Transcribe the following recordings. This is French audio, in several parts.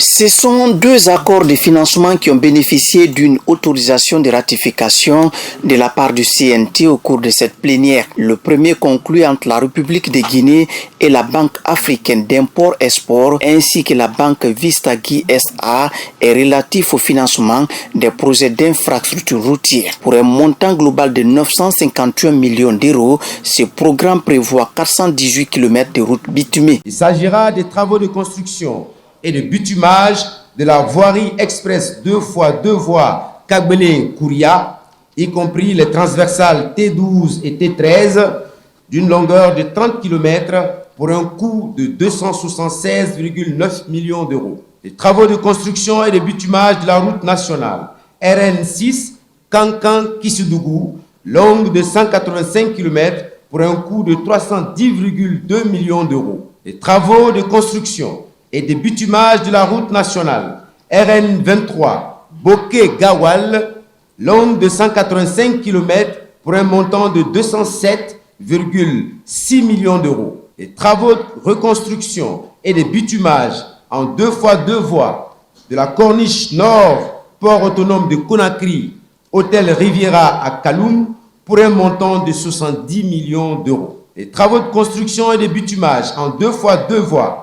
Ce sont deux accords de financement qui ont bénéficié d'une autorisation de ratification de la part du CNT au cours de cette plénière. Le premier conclu entre la République de Guinée et la Banque africaine d'import-export ainsi que la Banque Vistagui SA est relatif au financement des projets d'infrastructures routières. Pour un montant global de 951 millions d'euros, ce programme prévoit 418 km de routes bitumées. Il s'agira des travaux de construction et de bitumage de la voirie express 2x2 voies Kagbele-Kouria, y compris les transversales T12 et T13 d'une longueur de 30 km pour un coût de 276,9 millions d'euros. Les travaux de construction et de bitumage de la route nationale RN6 Kankan-Kisudougou, longue de 185 km pour un coût de 310,2 millions d'euros. Les travaux de construction et de bitumage de la route nationale RN23 Boké-Gawal, longue de 185 km pour un montant de 207,6 millions d'euros. Les travaux de reconstruction et de bitumage en 2x2 voies de la corniche nord, port autonome de Conakry, hôtel Riviera à Kaloum, pour un montant de 70 millions d'euros. Les travaux de construction et de bitumage en 2x2 voies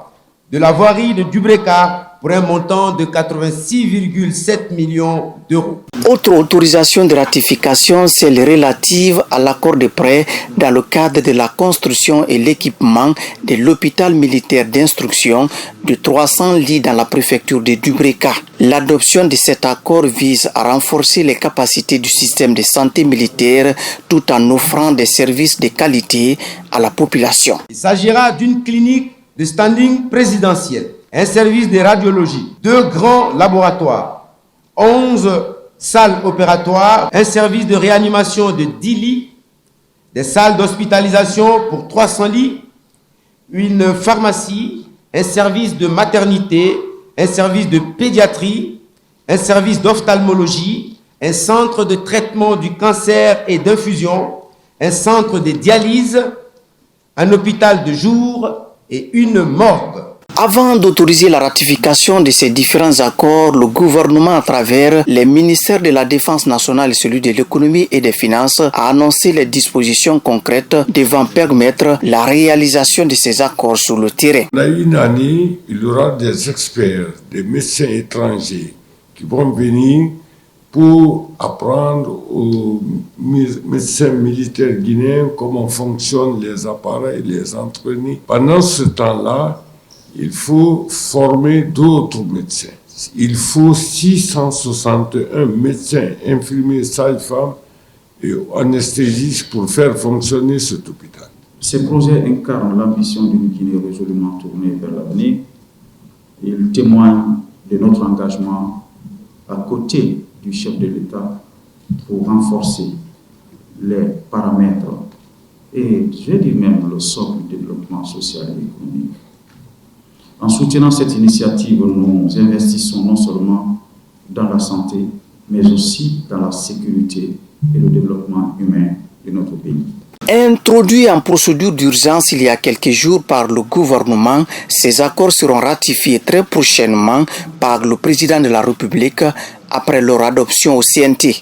de la voirie de Dubreka pour un montant de 86,7 millions d'euros. Autre autorisation de ratification, celle relative à l'accord de prêt dans le cadre de la construction et l'équipement de l'hôpital militaire d'instruction de 300 lits dans la préfecture de Dubreka. L'adoption de cet accord vise à renforcer les capacités du système de santé militaire tout en offrant des services de qualité à la population. Il s'agira d'une clinique de standing présidentiel, un service de radiologie, 2 grands laboratoires, 11 salles opératoires, un service de réanimation de 10 lits, des salles d'hospitalisation pour 300 lits, une pharmacie, un service de maternité, un service de pédiatrie, un service d'ophtalmologie, un centre de traitement du cancer et d'infusion, un centre de dialyse, un hôpital de jour et une morgue. Avant d'autoriser la ratification de ces différents accords, le gouvernement, à travers les ministères de la Défense nationale et celui de l'économie et des finances, a annoncé les dispositions concrètes devant permettre la réalisation de ces accords sur le terrain. Dans une année, il y aura des experts, des médecins étrangers qui vont venir pour apprendre aux médecins militaires guinéens comment fonctionnent les appareils, les entraîner. Pendant ce temps-là, il faut former d'autres médecins. Il faut 661 médecins, infirmiers, sages-femmes et anesthésistes pour faire fonctionner cet hôpital. Ces projets incarnent l'ambition d'une Guinée résolument tournée vers l'avenir. Ils témoignent de notre engagement à côté du chef de l'État pour renforcer les paramètres et, je dis même, le socle du développement social et économique. En soutenant cette initiative, nous investissons non seulement dans la santé, mais aussi dans la sécurité et le développement humain de notre pays. Introduits en procédure d'urgence il y a quelques jours par le gouvernement, ces accords seront ratifiés très prochainement par le président de la République après leur adoption au CNT.